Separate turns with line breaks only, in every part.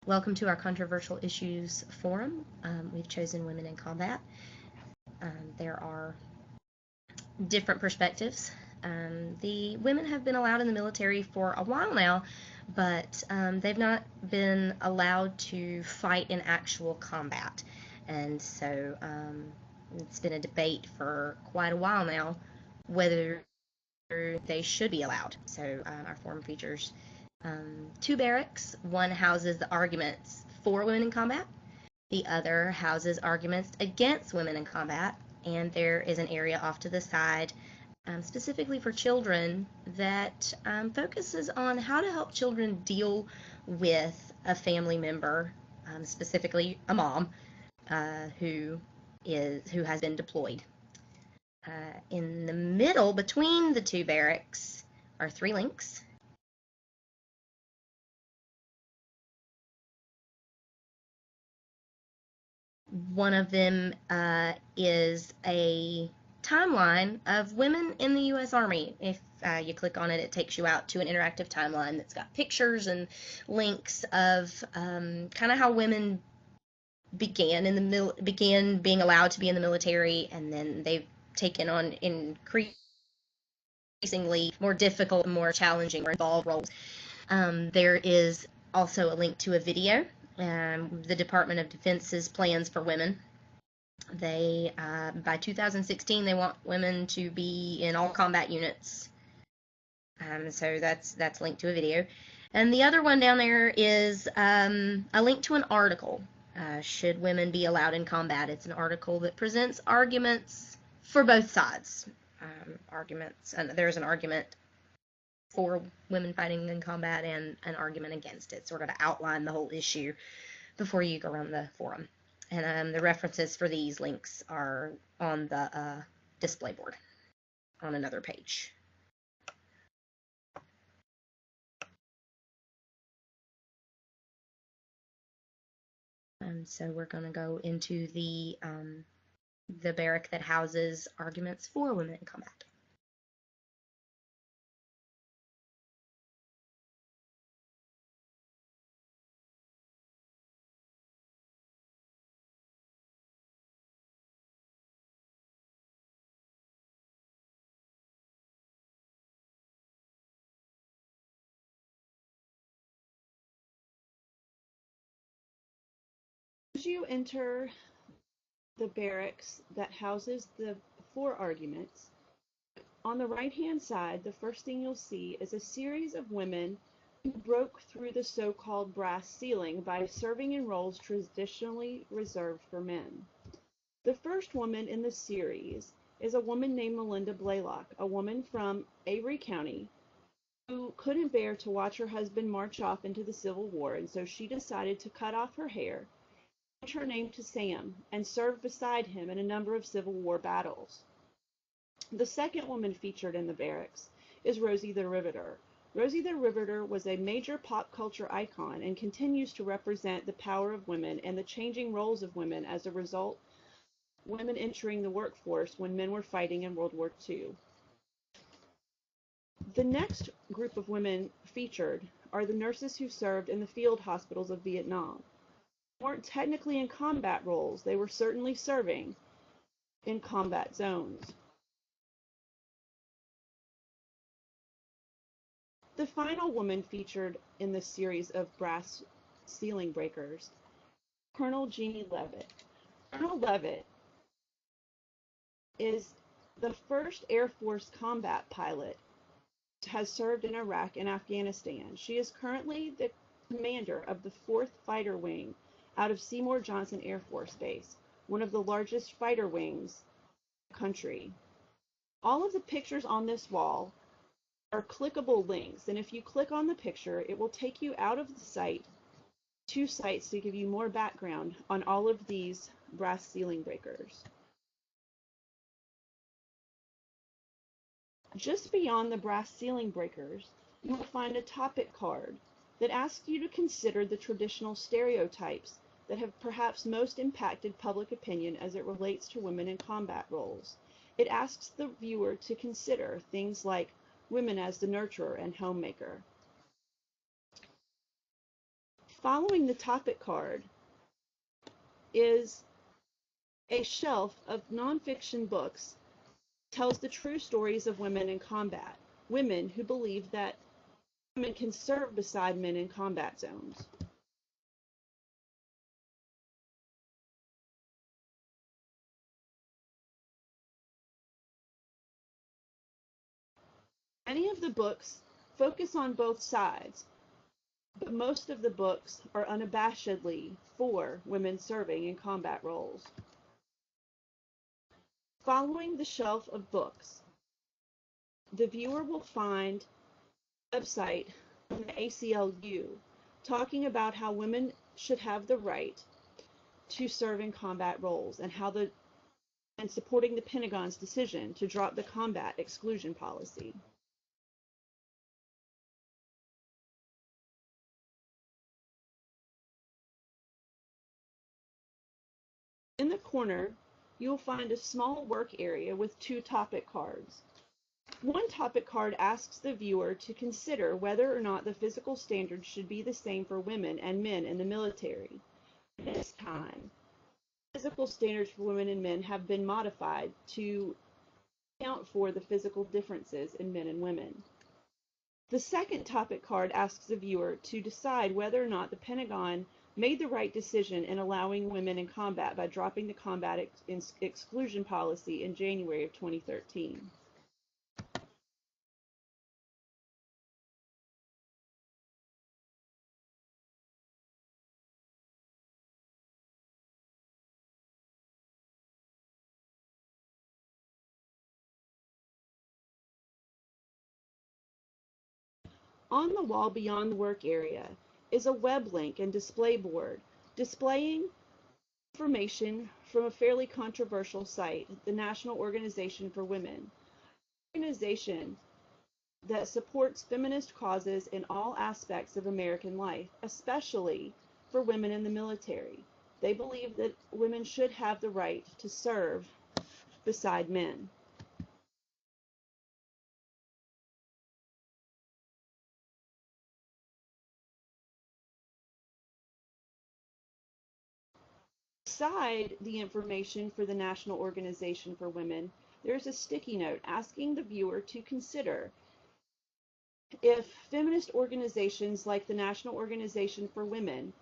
Welcome to our Controversial Issues Forum. We've chosen Women in Combat. There are different perspectives. The women have been allowed in the military for a while now, but they've not been allowed to fight in actual combat. And so it's been a debate for quite a while now whether they should be allowed. So our forum features two barracks. One houses the arguments for women in combat. The other houses arguments against women in combat. And there is an area off to the side specifically for children that focuses on how to help children deal with a family member, specifically a mom, who has been deployed. In the middle, between the two barracks, are 3 links. One of them is a timeline of women in the U.S. Army. If you click on it, it takes you out to an interactive timeline that's got pictures and links of kind of how women began being allowed to be in the military, and then they've taken on increasingly more difficult, more challenging, more involved roles. There is also a link to a video. The Department of Defense's plans for women. They, by 2016, they want women to be in all combat units. So that's linked to a video. And the other one down there is a link to an article. Should women be allowed in combat? It's an article that presents arguments for both sides. And there's an argument for women fighting in combat and an argument against it, sort of to outline the whole issue before you go around the forum. And the references for these links are on the display board on another page. So we're going to go into the barrack that houses arguments for women in combat.
As you enter the barracks that houses the 4 arguments, on the right-hand side, the first thing you'll see is a series of women who broke through the so-called brass ceiling by serving in roles traditionally reserved for men. The first woman in the series is a woman named Melinda Blaylock, a woman from Avery County who couldn't bear to watch her husband march off into the Civil War, and so she decided to cut off her hair, change her name to Sam, and serve beside him in a number of Civil War battles. The second woman featured in the barracks is Rosie the Riveter. Rosie the Riveter was a major pop culture icon and continues to represent the power of women and the changing roles of women as a result of women entering the workforce when men were fighting in World War II. The next group of women featured are the nurses who served in the field hospitals of Vietnam. They weren't technically in combat roles, they were certainly serving in combat zones. The final woman featured in this series of brass ceiling breakers, Colonel Jeannie Leavitt. Colonel Leavitt is the first Air Force combat pilot has served in Iraq and Afghanistan. She is currently the commander of the 4th Fighter Wing out of Seymour Johnson Air Force Base, one of the largest fighter wings in the country. All of the pictures on this wall are clickable links, and if you click on the picture, it will take you out of the site to sites to give you more background on all of these brass ceiling breakers. Just beyond the brass ceiling breakers, you will find a topic card that asks you to consider the traditional stereotypes that have perhaps most impacted public opinion as it relates to women in combat roles. It asks the viewer to consider things like women as the nurturer and homemaker. Following the topic card is a shelf of nonfiction books that tells the true stories of women in combat, women who believe that women can serve beside men in combat zones. Many of the books focus on both sides, but most of the books are unabashedly for women serving in combat roles. Following the shelf of books, the viewer will find a website from the ACLU talking about how women should have the right to serve in combat roles and supporting the Pentagon's decision to drop the combat exclusion policy. In the corner, you will find a small work area with 2 topic cards. One topic card asks the viewer to consider whether or not the physical standards should be the same for women and men in the military. This time, physical standards for women and men have been modified to account for the physical differences in men and women. The second topic card asks the viewer to decide whether or not the Pentagon made the right decision in allowing women in combat by dropping the combat exclusion policy in January of 2013. On the wall beyond the work area is a web link and display board displaying information from a fairly controversial site, the National Organization for Women, an organization that supports feminist causes in all aspects of American life, especially for women in the military. They believe that women should have the right to serve beside men. Beside the information for the National Organization for Women, there's a sticky note asking the viewer to consider if feminist organizations like the National Organization for Women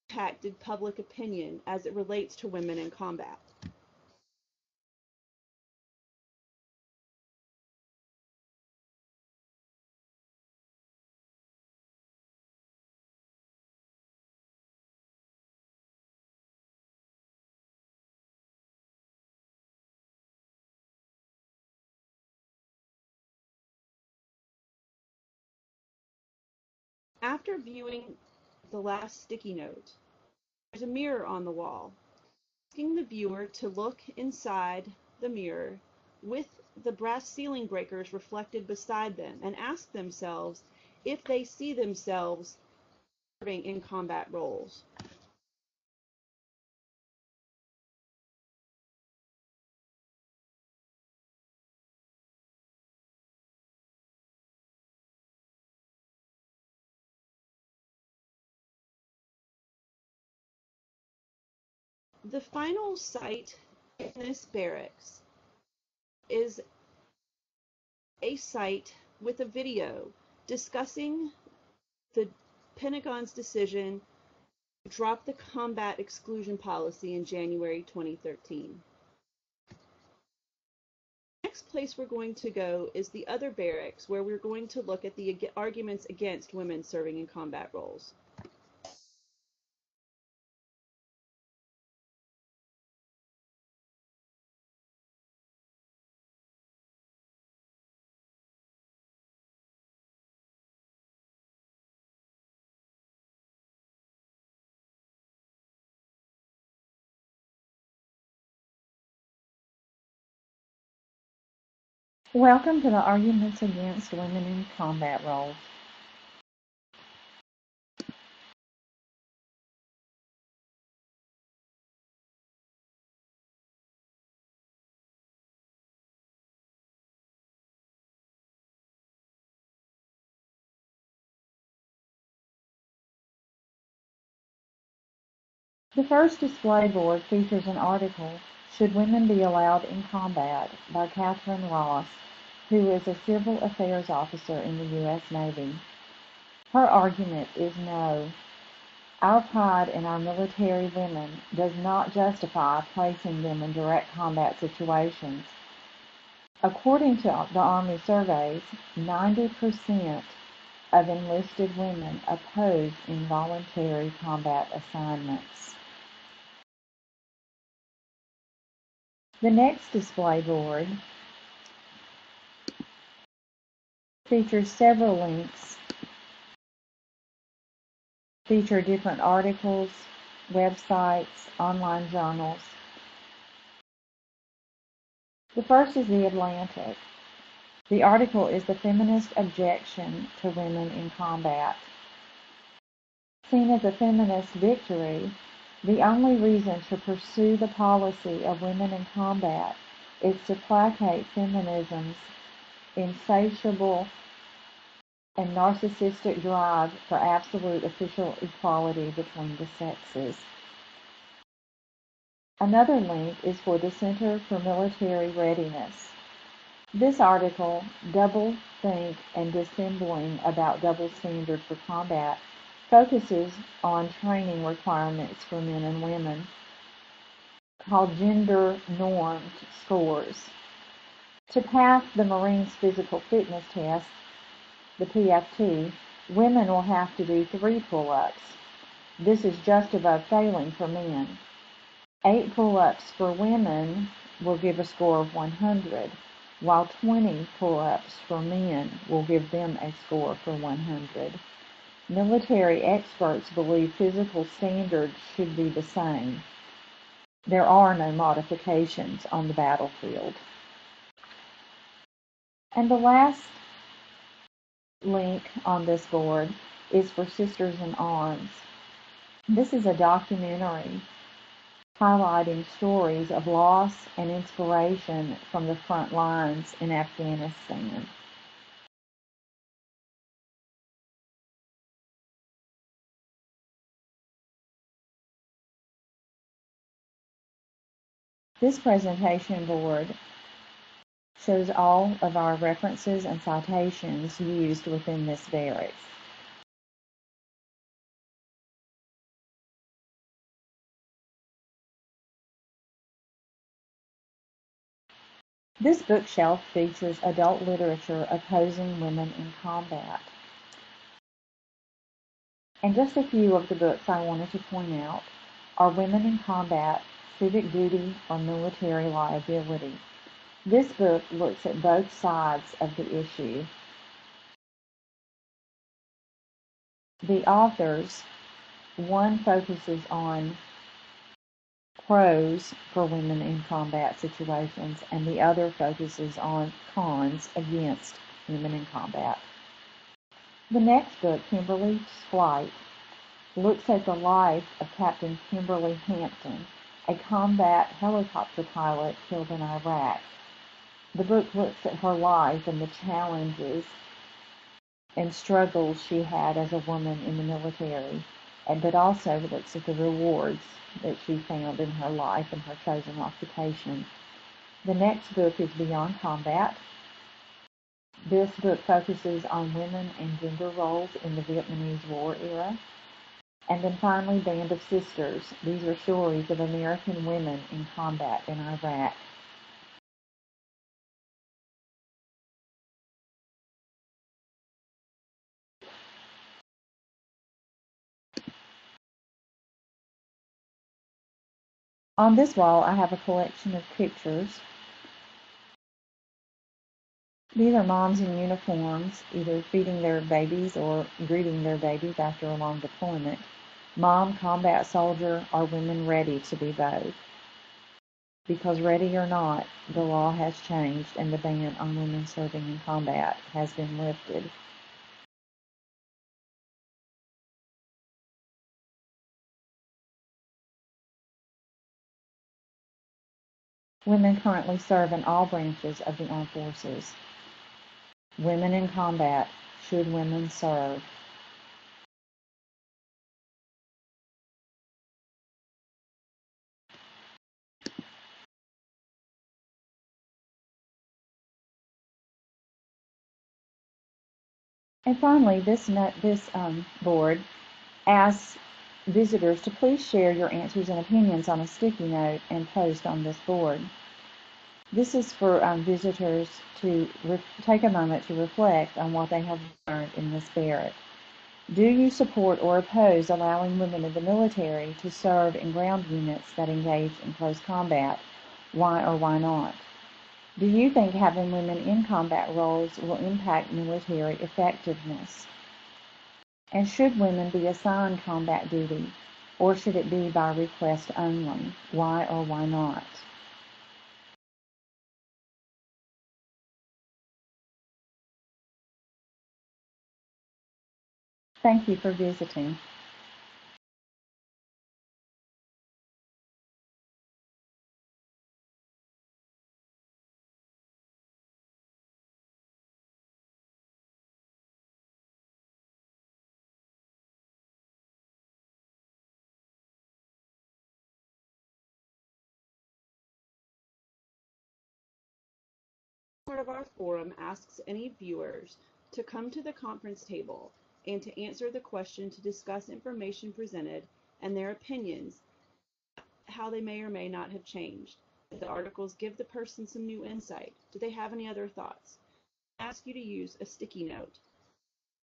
impacted public opinion as it relates to women in combat. After viewing the last sticky note, there's a mirror on the wall, asking the viewer to look inside the mirror with the brass ceiling breakers reflected beside them and ask themselves if they see themselves serving in combat roles. The final site in this barracks is a site with a video discussing the Pentagon's decision to drop the combat exclusion policy in January 2013. The next place we're going to go is the other barracks, where we're going to look at the arguments against women serving in combat roles.
Welcome to the Arguments Against Women in Combat Roles. The first display board features an article, "Should Women Be Allowed in Combat?" by Catherine Ross, who is a civil affairs officer in the U.S. Navy. Her argument is no. Our pride in our military women does not justify placing them in direct combat situations. According to the Army surveys, 90% of enlisted women oppose involuntary combat assignments. The next display board features several links, feature different articles, websites, online journals. The first is The Atlantic. The article is "The Feminist Objection to Women in Combat." Seen as a feminist victory, the only reason to pursue the policy of women in combat is to placate feminism's insatiable and narcissistic drive for absolute official equality between the sexes. Another link is for the Center for Military Readiness. This article, "Double Think and Dissembling About Double Standards for Combat," focuses on training requirements for men and women, called Gender Normed Scores. To pass the Marines Physical Fitness Test, the PFT, women will have to do 3 pull-ups. This is just above failing for men. 8 pull-ups for women will give a score of 100, while 20 pull-ups for men will give them a score for 100. Military experts believe physical standards should be the same. There are no modifications on the battlefield. And the last link on this board is for Sisters in Arms. This is a documentary highlighting stories of loss and inspiration from the front lines in Afghanistan. This presentation board shows all of our references and citations used within this barracks. This bookshelf features adult literature opposing women in combat. And just a few of the books I wanted to point out are Women in Combat, Civic Duty or Military Liability. This book looks at both sides of the issue. The authors, one focuses on pros for women in combat situations, and the other focuses on cons against women in combat. The next book, Kimberly's Flight, looks at the life of Captain Kimberly Hampton, a combat helicopter pilot killed in Iraq. The book looks at her life and the challenges and struggles she had as a woman in the military, but also looks at the rewards that she found in her life and her chosen occupation. The next book is Beyond Combat. This book focuses on women and gender roles in the Vietnamese War era. And then finally, Band of Sisters. These are stories of American women in combat in Iraq. On this wall, I have a collection of pictures. These are moms in uniforms, either feeding their babies or greeting their babies after a long deployment. Mom, combat soldier, are women ready to be both? Because ready or not, the law has changed and the ban on women serving in combat has been lifted. Women currently serve in all branches of the armed forces. Women in combat. Should women serve? And finally, this board asks visitors to please share your answers and opinions on a sticky note and post on this board. This is for visitors to take a moment to reflect on what they have learned in this barrack. Do you support or oppose allowing women in the military to serve in ground units that engage in close combat? Why or why not? Do you think having women in combat roles will impact military effectiveness? And should women be assigned combat duty, or should it be by request only? Why or why not? Thank you for visiting.
Part of our forum asks any viewers to come to the conference table and to answer the question to discuss information presented and their opinions, how they may or may not have changed. Did the articles give the person some new insight? Do they have any other thoughts? I ask you to use a sticky note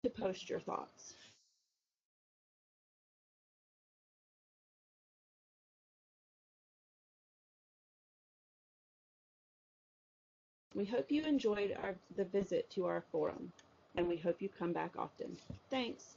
to post your thoughts. We hope you enjoyed the visit to our forum, and we hope you come back often. Thanks.